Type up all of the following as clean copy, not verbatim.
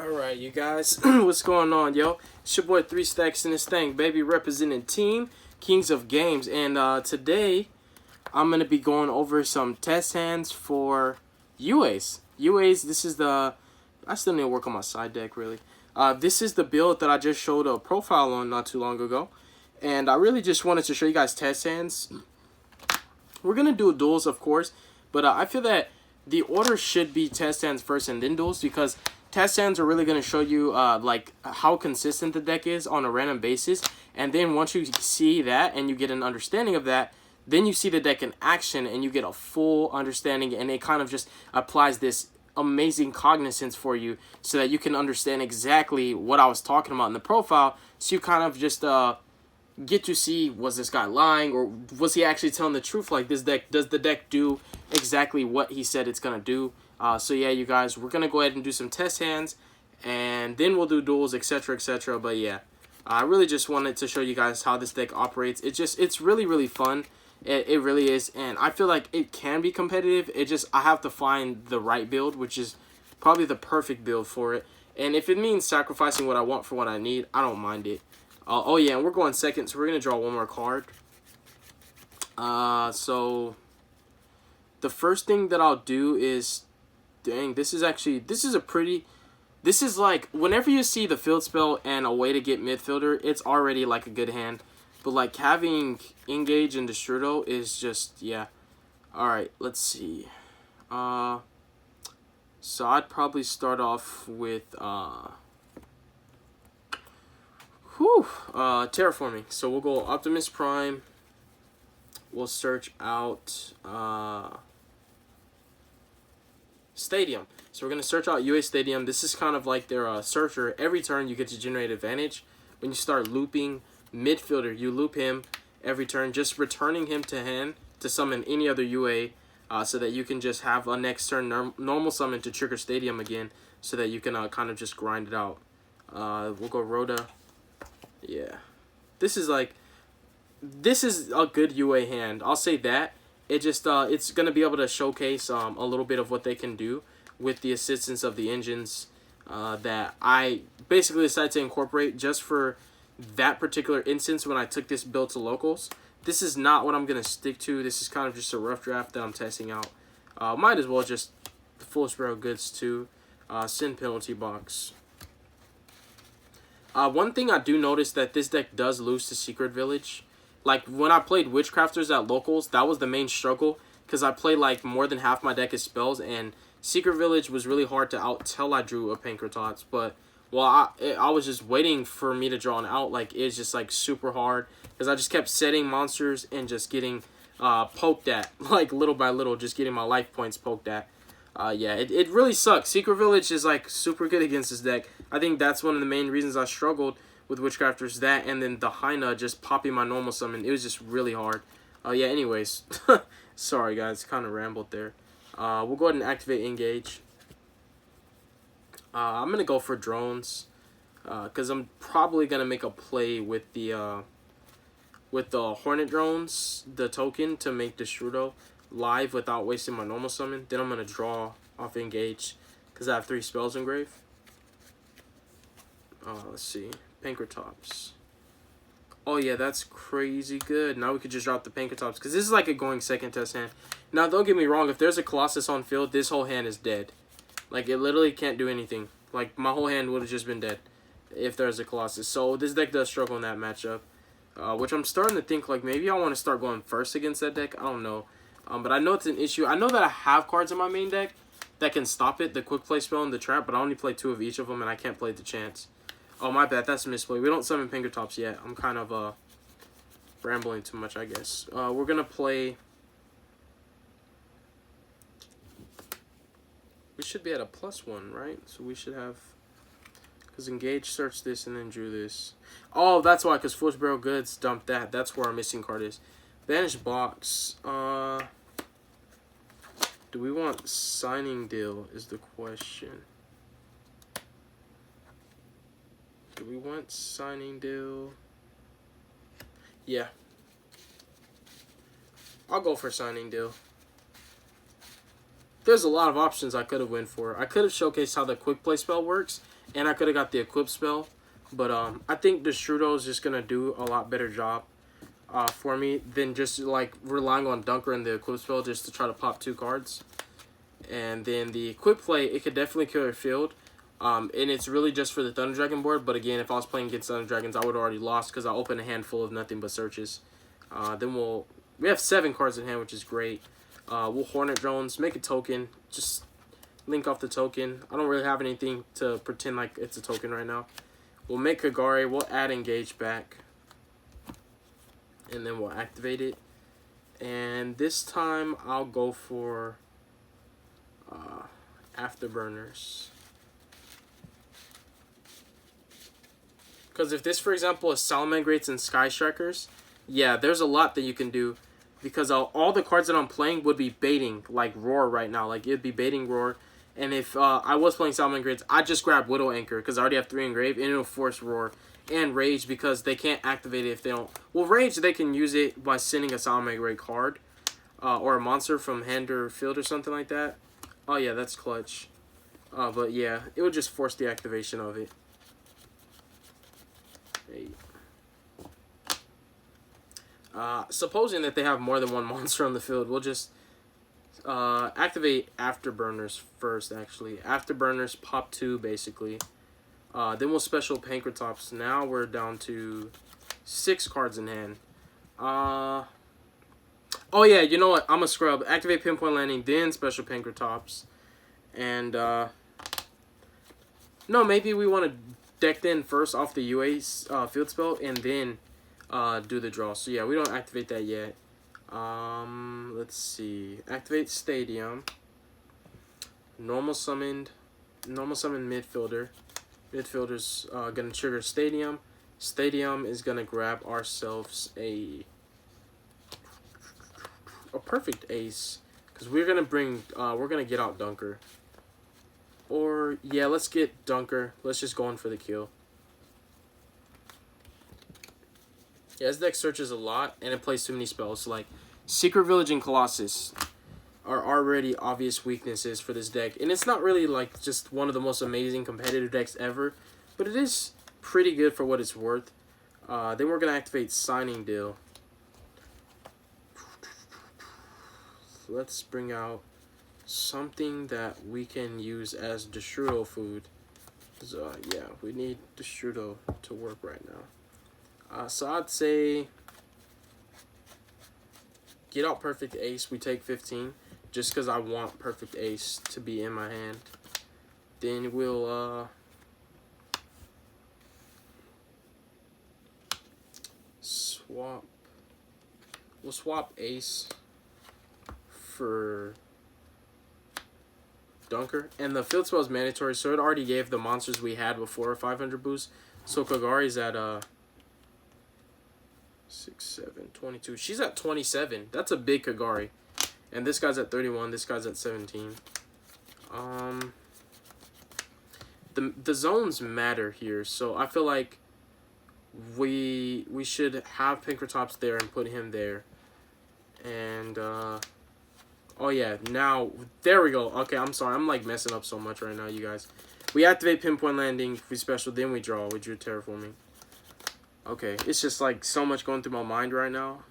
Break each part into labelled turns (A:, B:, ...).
A: Alright, you guys, what's going on, yo? It's your boy 3 Stacks in this thing, baby, representing Team Kings of Games. And today, I'm going to be going over some test hands for UAs. UAs, this is the... I still need to work on my side deck, really. This is the build that I just showed a profile on not too long ago. And I really just wanted to show you guys test hands. We're going to do duels, of course, but I feel that the order should be test hands first and then duels, because test hands are really going to show you like how consistent the deck is on a random basis. And then once you see that and you get an understanding of that, then you see the deck in action and you get a full understanding, and it kind of just applies this amazing cognizance for you so that you can understand exactly what I was talking about in the profile. So you kind of just get to see, was this guy lying, or was he actually telling the truth? Like, this deck, does the deck do exactly what he said it's gonna do? So yeah, you guys, we're gonna go ahead and do some test hands, and then we'll do duels, etc, etc. But yeah, I really just wanted to show you guys how this deck operates. It's really fun. It really is, and I feel like it can be competitive. I have to find the right build, which is probably the perfect build for it. And if it means sacrificing what I want for what I need, I don't mind it. Oh yeah, and we're going second, so we're gonna draw one more card. So the first thing that I'll do is, dang, this is like, whenever you see the field spell and a way to get midfielder, it's already like a good hand. But like having Engage and Destrudo is just, yeah. Alright, let's see. So I'd probably start off with terraforming. So we'll go Optimus Prime. We'll search out Stadium. So we're going to search out UA Stadium. This is kind of like their searcher. Every turn you get to generate advantage. When you start looping midfielder, you loop him every turn, just returning him to hand to summon any other UA, so that you can just have a next turn normal summon to trigger Stadium again, so that you can kind of just grind it out. We'll go Rhoda. Yeah. This is a good UA hand. I'll say that. It's going to be able to showcase a little bit of what they can do with the assistance of the engines that I basically decided to incorporate just for that particular instance when I took this build to locals. This is not what I'm going to stick to. This is kind of just a rough draft that I'm testing out. Might as well just the full sparrow goods too. Sin penalty box. One thing I do notice that this deck does lose to Secret Village. Like, when I played Witchcrafters at locals, that was the main struggle, because I played like more than half my deck is spells, and Secret Village was really hard to out till I drew a Pankratops. But well, I was just waiting for me to draw an out. Like, it's just like super hard, because I just kept setting monsters and just getting poked at, like little by little, just getting my life points poked at. Yeah, it really sucks. Secret Village is like super good against this deck. I think that's one of the main reasons I struggled with Witchcrafters, that and then the Hyena just popping my normal summon. It was just really hard. Yeah, anyways. Sorry guys, kind of rambled there. We'll go ahead and activate Engage. I'm going to go for drones, because I'm probably going to make a play with the Hornet drones, the token, to make Destrudo live without wasting my normal summon. Then I'm going to draw off Engage, because I have 3 spells engraved. Let's see. Pankratops. Oh yeah, that's crazy good. Now we could just drop the Pankratops, because this is like a going second test hand. Now, don't get me wrong. If there's a Colossus on field, this whole hand is dead. Like, it literally can't do anything. Like, my whole hand would have just been dead if there's a Colossus. So this deck does struggle in that matchup, which I'm starting to think, like, maybe I want to start going first against that deck. I don't know. But I know it's an issue. I know that I have cards in my main deck that can stop it, the quick play spell and the trap, but I only play 2 of each of them, and I can't play the chance. Oh, my bad. That's a misplay. We don't summon Pankratops yet. I'm kind of rambling too much, I guess. We're going to play... We should be at a +1, right? So we should have... Because Engage searched this and then drew this. Oh, that's why, because Full Barrel Goods dumped that. That's where our missing card is. Banished Box. Do we want Signing Deal is the question. Do we want Signing Deal? Yeah. I'll go for Signing Deal. There's a lot of options I could have went for. I could have showcased how the quick play spell works And I could have got the equip spell. But I think Destrudo is just going to do a lot better job for me than just like relying on Dunker and the equip spell just to try to pop 2 cards. And then the equip play, it could definitely kill your field. And it's really just for the Thunder Dragon board. But again, if I was playing against Thunder Dragons, I would have already lost because I opened a handful of nothing but searches. Then we have 7 cards in hand, which is great. We'll Hornet Drones, make a token, just link off the token. I don't really have anything to pretend like it's a token right now. We'll make Kagari, we'll add Engage back. And then we'll activate it. And this time I'll go for Afterburners. Because if this, for example, is Salamangreats and Sky Strikers, yeah, there's a lot that you can do. Because all the cards that I'm playing would be baiting, like Roar right now. Like, it'd be baiting Roar. And if I was playing Salamangreats, I'd just grab Widow Anchor, because I already have 3 engraved, and it'll force Roar. And Rage, because they can't activate it if they don't... Well, Rage, they can use it by sending a Salamangreat card. Or a monster from hand or field or something like that. Oh, yeah, that's clutch. But, yeah, it would just force the activation of it. Supposing that they have more than 1 monster on the field, we'll just activate Afterburners first, actually. Afterburners, pop 2, basically. Then we'll special Pankratops. Now we're down to 6 cards in hand. Oh, yeah, you know what? I'm a scrub. Activate Pinpoint Landing, then special Pankratops. And, no, maybe we want to deck in first off the UA field spell, and then do the draw. So, yeah, we don't activate that yet. Let's see. Activate Stadium. Normal summon midfielder. Midfielder's gonna trigger Stadium. Stadium is gonna grab ourselves a perfect ace, because we're gonna get out Dunker. Or yeah, let's get Dunker. Let's just go in for the kill. Yeah, this deck searches a lot, and it plays too many spells. Like, Secret Village and Colossus are already obvious weaknesses for this deck. And it's not really, like, just one of the most amazing competitive decks ever, but it is pretty good for what it's worth. Then we're going to activate Signing Deal. Let's bring out something that we can use as Destrudo food. So, yeah, we need Destrudo to work right now. So I'd say get out Perfect Ace. We take 15 just because I want Perfect Ace to be in my hand. Then we'll swap. We'll swap Ace for Dunker. And the field spell is mandatory, so it already gave the monsters we had before a 500 boost. So Kagari's at 6, 7, 22. She's at 27. That's a big Kagari. And this guy's at 31. This guy's at 17. The zones matter here, so I feel like we should have Pankratops there and put him there. And oh yeah, now there we go. Okay, I'm sorry. I'm like messing up so much right now, you guys. We activate Pinpoint Landing, we special, then we draw. We drew Terraforming. Okay, it's just like so much going through my mind right now.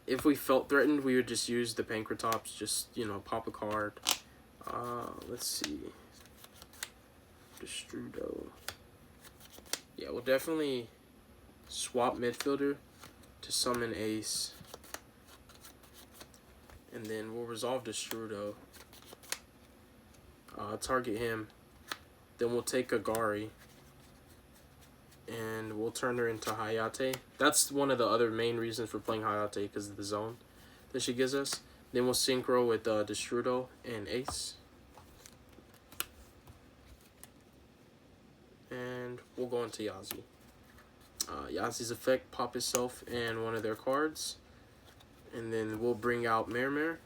A: If we felt threatened, we would just use the Pankratops, just, you know, pop a card. Let's see. Destrudo. Yeah, we'll definitely swap midfielder to summon Ace. And then we'll resolve Destrudo. Target him. Then we'll take Kagari. And we'll turn her into Hayate. That's one of the other main reasons for playing Hayate, because of the zone that she gives us. Then we'll synchro with Destrudo and Ace. And we'll go into Yazi. Yazi's effect, pop itself and one of their cards. And then we'll bring out Mermere.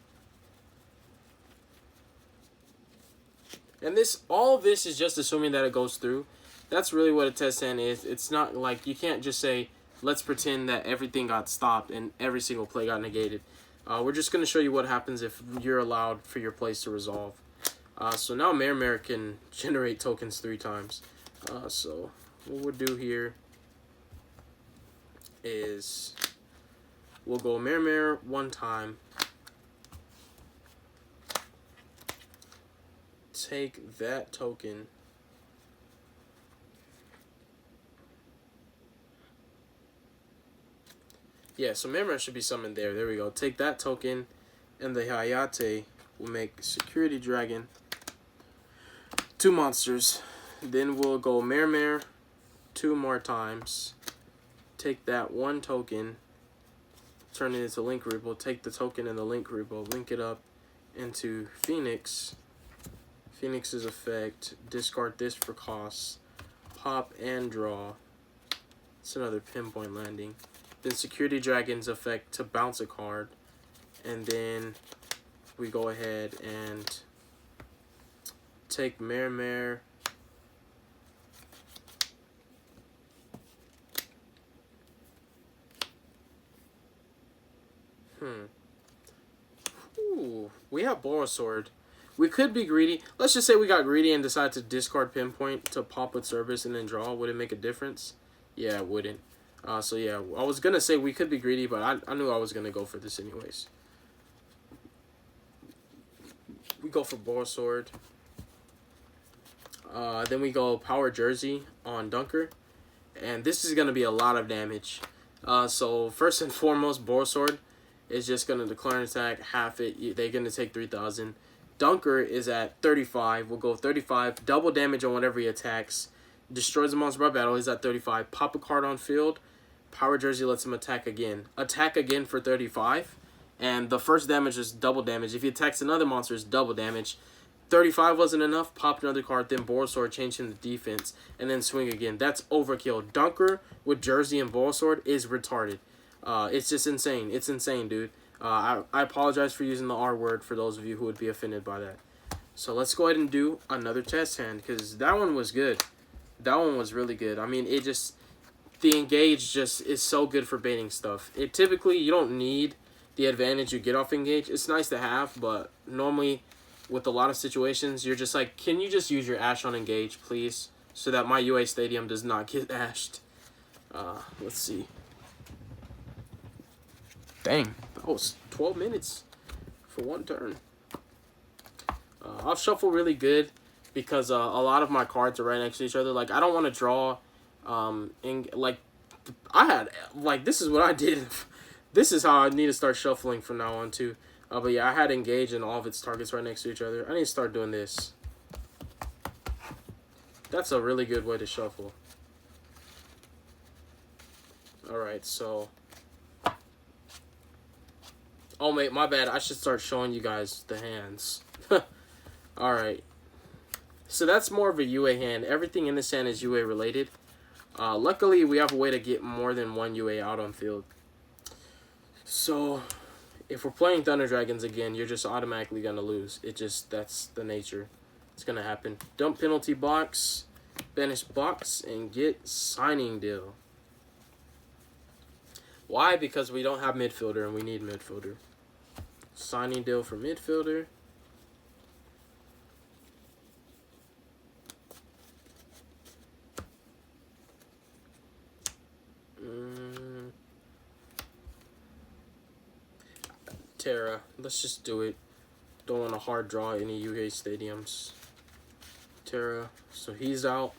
A: And all this is just assuming that it goes through. That's really what a test hand is. It's not like, you can't just say, let's pretend that everything got stopped and every single play got negated. We're just going to show you what happens if you're allowed for your plays to resolve. So now Mare can generate tokens 3 times. So what we'll do here is we'll go Mare 1 time. Take that token. Yeah, so Mare should be summoned there. There we go. Take that token, and the Hayate will make Security Dragon 2 monsters. Then we'll go Mare 2 more times. Take that 1 token, turn it into Link Reaper. Take the token and the Link Reaper, link it up into Phoenix. Phoenix's effect, discard this for costs, pop and draw. It's another pinpoint landing. Then Security Dragon's effect to bounce a card. And then we go ahead and take Mare. Ooh, we have Borosword. We could be greedy. Let's just say we got greedy and decided to discard Pinpoint to pop with Service and then draw. Would it make a difference? Yeah, it wouldn't. So yeah, I was going to say we could be greedy, but I knew I was going to go for this anyways. We go for Borosword. Then we go Power Jersey on Dunker. And this is going to be a lot of damage. So first and foremost, Borosword is just going to declare an attack, half it. They're going to take 3,000. Dunker is at 35. We'll go 35. Double damage on whatever he attacks. Destroys the monster by battle. He's at 35. Pop a card on field. Power Jersey lets him attack again. Attack again for 35. And the first damage is double damage. If he attacks another monster, it's double damage. 35 wasn't enough. Pop another card. Then Borosword, change him to defense. And then swing again. That's overkill. Dunker with Jersey and Borosword is retarded. It's just insane. It's insane, dude. I apologize for using the R word for those of you who would be offended by that. So let's go ahead and do another test hand because that one was good. That one was really good. I mean, it just, the engage just is so good for baiting stuff. It typically, you don't need the advantage you get off engage. It's nice to have, but normally with a lot of situations, you're just like, can you just use your Ash on engage, please? So that my UA Stadium does not get ashed. Let's see. Dang, that was 12 minutes for 1 turn. I'll shuffle really good because a lot of my cards are right next to each other. Like, I don't want to draw, this is what I did. This is how I need to start shuffling from now on, too. But yeah, I had Engage and all of its targets right next to each other. I need to start doing this. That's a really good way to shuffle. Alright, so... Oh, mate, my bad. I should start showing you guys the hands. Alright. So that's more of a UA hand. Everything in this hand is UA related. Luckily, we have a way to get more than 1 UA out on field. So, if we're playing Thunder Dragons again, you're just automatically going to lose. That's the nature. It's going to happen. Dump penalty box, banish box, and get signing deal. Why? Because we don't have midfielder and we need midfielder. Signing deal for midfielder. Terra. Let's just do it. Don't want to hard draw any UA stadiums. Terra. So he's out.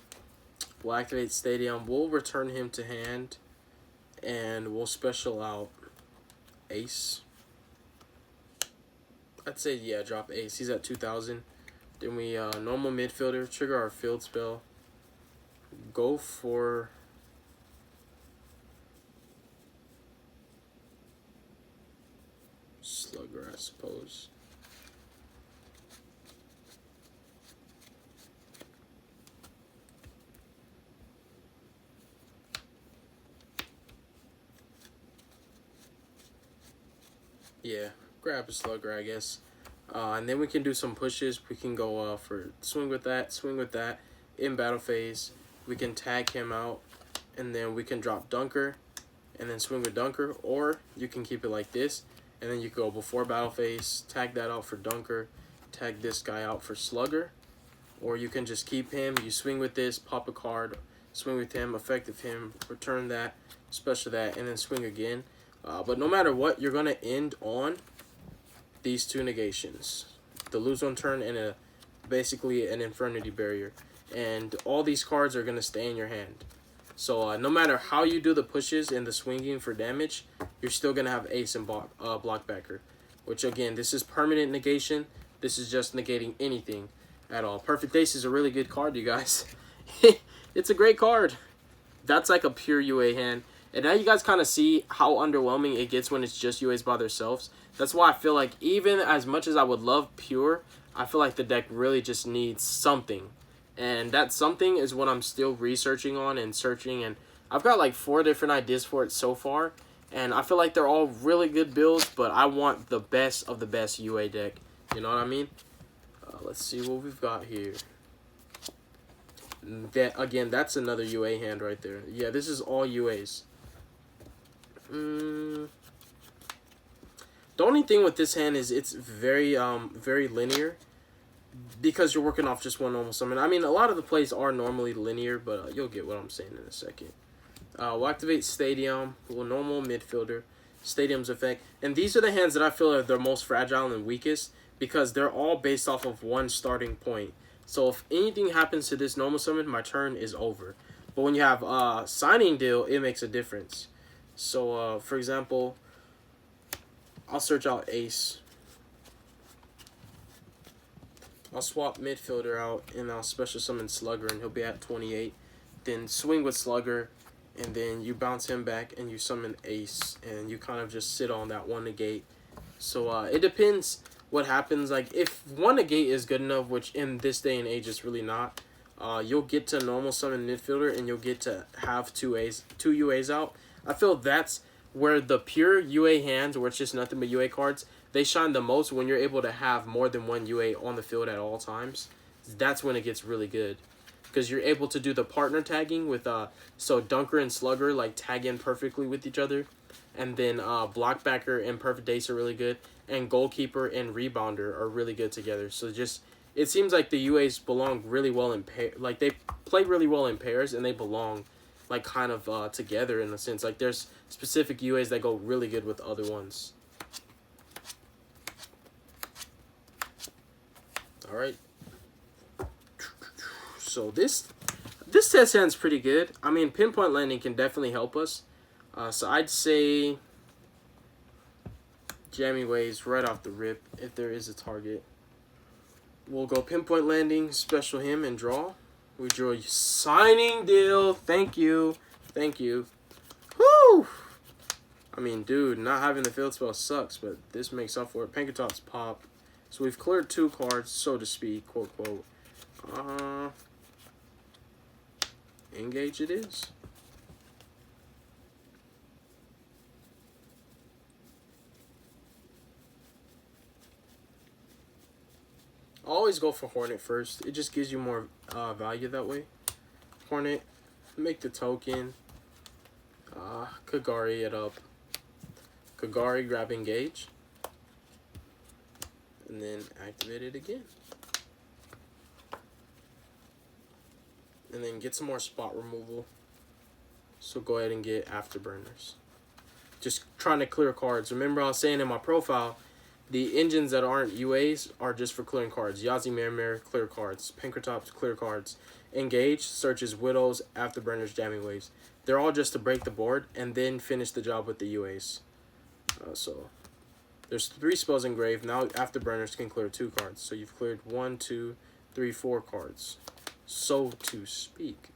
A: We'll activate stadium. We'll return him to hand. And we'll special out Ace. I'd say, yeah, drop Ace. He's at 2,000. Then we, normal midfielder, trigger our field spell. Go for... Slugger, I suppose. Yeah, grab a Slugger, I guess. And then we can do some pushes. We can go for swing with that. In battle phase, we can tag him out, and then we can drop Dunker, and then swing with Dunker, or you can keep it like this, and then you go before battle phase, tag that out for Dunker, tag this guy out for Slugger. Or you can just keep him. You swing with this, pop a card, swing with him, effective him, return that, special that, and then swing again. But no matter what, you're going to end on these two negations. The lose on turn and basically an Infernity Barrier. And all these cards are going to stay in your hand. So no matter how you do the pushes and the swinging for damage, you're still going to have Ace and block backer. Which again, this is permanent negation. This is just negating anything at all. Perfect Ace is a really good card, you guys. It's a great card. That's like a pure UA hand. And now you guys kind of see how underwhelming it gets when it's just UAs by themselves. That's why I feel like even as much as I would love pure, I feel like the deck really just needs something. And that something is what I'm still researching on and searching. And I've got like 4 different ideas for it so far. And I feel like they're all really good builds, but I want the best of the best UA deck. You know what I mean? Let's see what we've got here. Again, that's another UA hand right there. Yeah, this is all UAs. The only thing with this hand is it's very linear because you're working off just one normal summon. I mean, a lot of the plays are normally linear, but you'll get what I'm saying in a second. We'll activate Stadium, we'll normal midfielder, Stadium's effect, and these are the hands that I feel are the most fragile and weakest because they're all based off of one starting point. So if anything happens to this normal summon, my turn is over. But when you have Signing Deal, it makes a difference. So for example, I'll search out Ace. I'll swap midfielder out and I'll special summon Slugger and he'll be at 28. Then swing with Slugger and then you bounce him back and you summon Ace and you kind of just sit on that one negate. So it depends what happens. Like if one negate is good enough, which in this day and age is really not, you'll get to normal summon midfielder and you'll get to have two UAs out. I feel that's where the pure UA hands, where it's just nothing but UA cards, they shine the most when you're able to have more than one UA on the field at all times. That's when it gets really good. Because you're able to do the partner tagging with, so Dunker and Slugger like tag in perfectly with each other. And then Blockbacker and Perfect Ace are really good. And Goalkeeper and Rebounder are really good together. So just, it seems like the UAs belong really well in pair. Like they play really well in pairs and they belong like kind of together in a sense. Like there's specific UAs that go really good with other ones. Alright. So this test hand's pretty good. I mean, Pinpoint Landing can definitely help us. So I'd say Jamming Waves right off the rip if there is a target. We'll go Pinpoint Landing, special him, and draw. We draw Signing Deal. Thank you. Thank you. Woo! I mean, dude, not having the field spell sucks, but this makes up for it. Pankatops pop. So we've cleared 2 cards, so to speak, quote, quote. Engage it is. Always go for Hornet first. It just gives you more value that way. Hornet, make the token. Kagari it up. Kagari, grab Engage. And then activate it again. And then get some more spot removal. So go ahead and get Afterburners. Just trying to clear cards. Remember I was saying in my profile, the engines that aren't UAs are just for clearing cards. Yazi Mirror, clear cards. Pankatops, clear cards. Engage, searches Widows, Afterburners, Jamming Waves. They're all just to break the board and then finish the job with the UAs. So there's 3 spells engraved. Now Afterburners can clear 2 cards. So you've cleared 1, 2, 3, 4 cards, so to speak.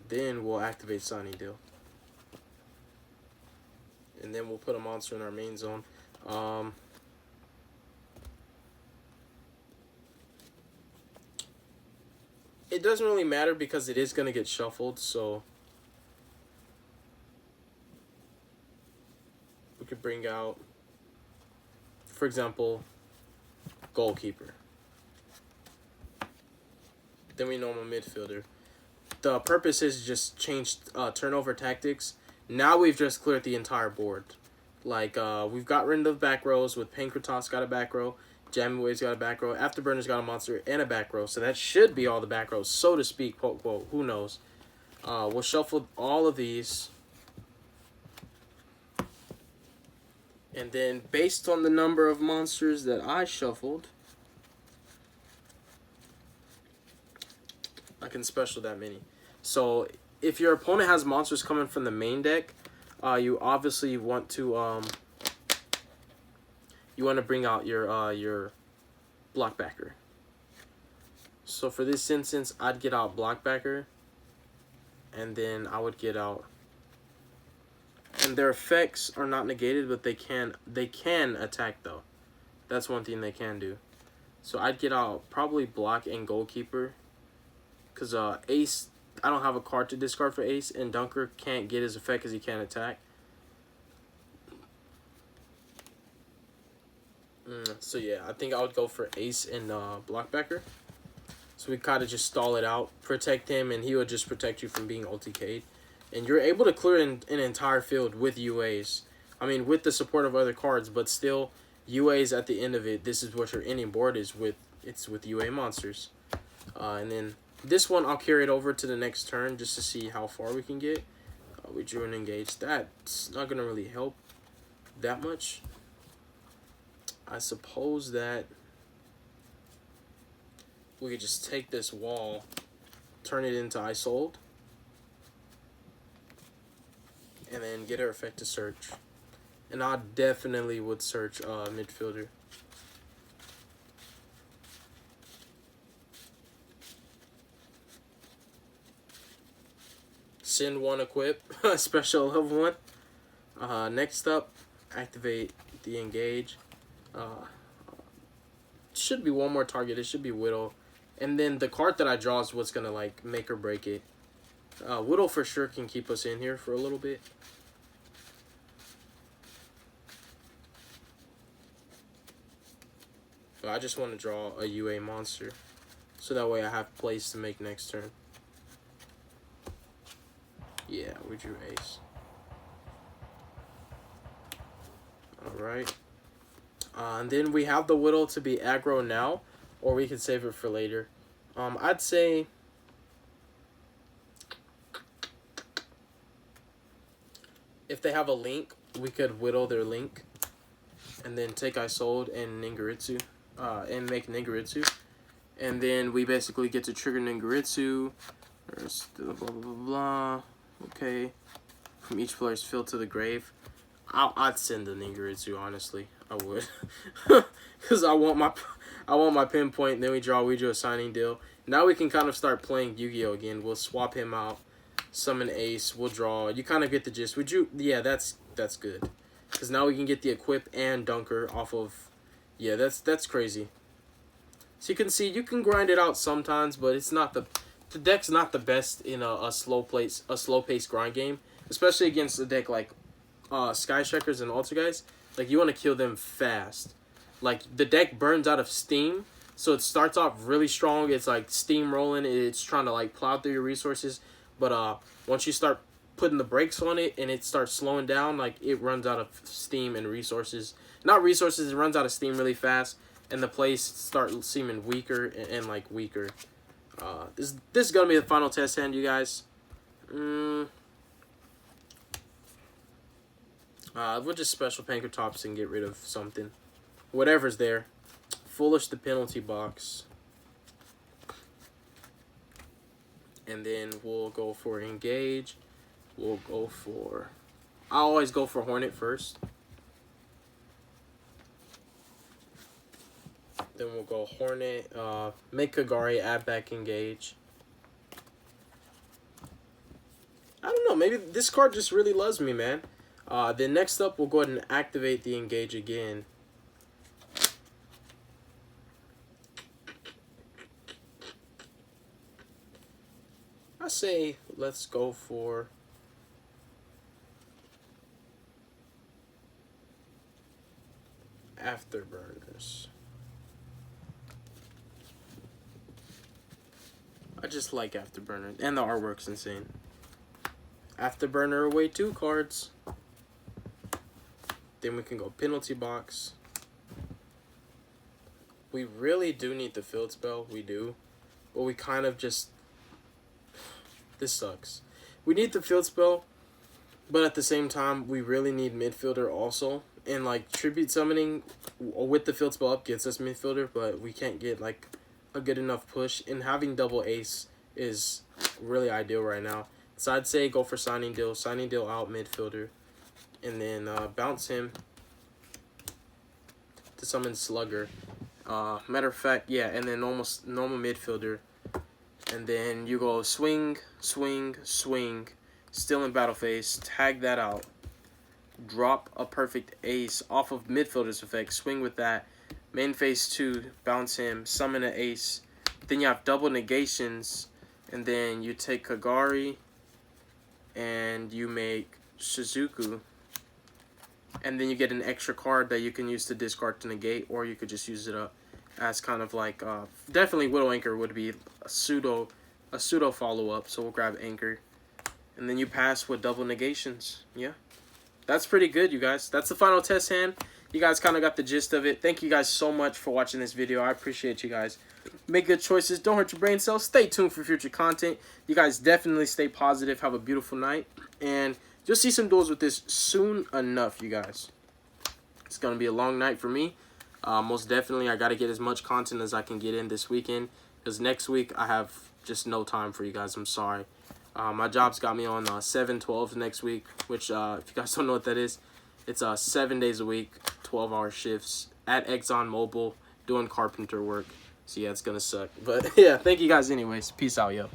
A: Then we'll activate Signing Deal. And then we'll put a monster in our main zone. It doesn't really matter because it is going to get shuffled, so we could bring out, for example, Goalkeeper. Then we normal midfielder. The purpose is just change turnover tactics. Now we've just cleared the entire board. Like, we've got rid of back rows with Pankratos's got a back row. Jamming Wave's got a back row. Afterburner's got a monster and a back row. So that should be all the back rows, so to speak, quote, quote. Who knows? We'll shuffle all of these. And then, based on the number of monsters that I shuffled, I can special that many. So, if your opponent has monsters coming from the main deck, you obviously want to bring out your blockbacker. So for this instance, I'd get out blockbacker, and then I would get out. And their effects are not negated, but they can attack though. That's one thing they can do. So I'd get out probably block and goalkeeper, because Ace, I don't have a card to discard for Ace, and Dunker can't get his effect because he can't attack. So yeah, I think I would go for Ace and blockbacker. So we kind of just stall it out, protect him, and he would just protect you from being ulti-K'd. And you're able to clear an entire field with UAs. I mean, with the support of other cards, but still, UAs at the end of it, this is what your ending board is with. It's with UA monsters. And then this one, I'll carry it over to the next turn just to see how far we can get. We drew an engage. That's not going to really help that much. I suppose that we could just take this wall, turn it into Isold, and then get her effect to search. And I definitely would search midfielder. Send one equip, special level 1. Next up, activate the engage. Should be one more target. It should be Widow. And then the card that I draw is what's going to like make or break it. Widow for sure can keep us in here for a little bit. But I just want to draw a UA monster, so that way I have place to make next turn. Yeah, we drew Ace. Alright. And then we have the Widow to be aggro now, or we can save it for later. I'd say if they have a link, we could Widow their link, and then take Isold and Ningaritsu, and make Ningaritsu. And then we basically get to trigger Ningaritsu, blah, blah, blah, blah. Okay. From each player's field to the grave. I'd send the Ningaritsu, honestly. I would. Because I want my pinpoint, and then we drew a signing deal. Now we can kind of start playing Yu-Gi-Oh! Again. We'll swap him out, summon Ace, we'll draw. You kind of get the gist. Yeah, that's good. Because now we can get the equip and Dunker off of, yeah, that's crazy. So you can see, you can grind it out sometimes, but it's not the deck's not the best in a slow paced grind game, especially against a deck like Sky Strikers and Alter guys. Like, you want to kill them fast. Like, the deck burns out of steam, so it starts off really strong. It's like steamrolling. It's trying to like plow through your resources, but once you start putting the brakes on it and it starts slowing down, like, it runs out of steam and resources. Not resources, it runs out of steam really fast, and the plays start seeming weaker and like weaker. This is gonna be the final test hand, you guys. We'll just special Pankratops and get rid of something. Whatever's there. Foolish the penalty box. And then we'll go for engage. We'll go for... I always go for Hornet first. Then we'll go Hornet, make Kagari, add back engage. I don't know, maybe this card just really loves me, man. Then next up, we'll go ahead and activate the engage again. I say let's go for Afterburners. I just like Afterburner, and the artwork's insane. Afterburner away 2 cards. Then we can go penalty box. we really do need the field spell. We do. But we kind of just... This sucks. We need the field spell, but at the same time, we really need midfielder also. And, like, tribute summoning with the field spell up gets us midfielder, but we can't get, like, a good enough push. And having double ace is really ideal right now. So I'd say go for signing deal out midfielder, and then bounce him to summon Slugger. Matter of fact, yeah, and then almost normal midfielder, and then you go swing, swing, swing, still in battle phase, tag that out, drop a perfect ace off of midfielder's effect, swing with that, main phase 2, bounce him, summon an ace, then you have double negations, and then you take Kagari, and you make Shizuku, and then you get an extra card that you can use to discard to negate, or you could just use it up as kind of like, definitely Widow Anchor would be a pseudo follow-up, so we'll grab Anchor. And then you pass with double negations. Yeah, that's pretty good, you guys. That's the final test hand. You guys kind of got the gist of it. Thank you guys so much for watching this video. I appreciate you guys. Make good choices. Don't hurt your brain cells. Stay tuned for future content. You guys definitely stay positive. Have a beautiful night. And you'll see some duels with this soon enough, you guys. It's going to be a long night for me. Most definitely, I got to get as much content as I can get in this weekend. Because next week, I have just no time for you guys. I'm sorry. My job's got me on 7/12 next week. Which, if you guys don't know what that is, it's 7 days a week, 12-hour shifts at ExxonMobil doing carpenter work. So, yeah, it's going to suck. But, yeah, thank you guys anyways. Peace out, yo.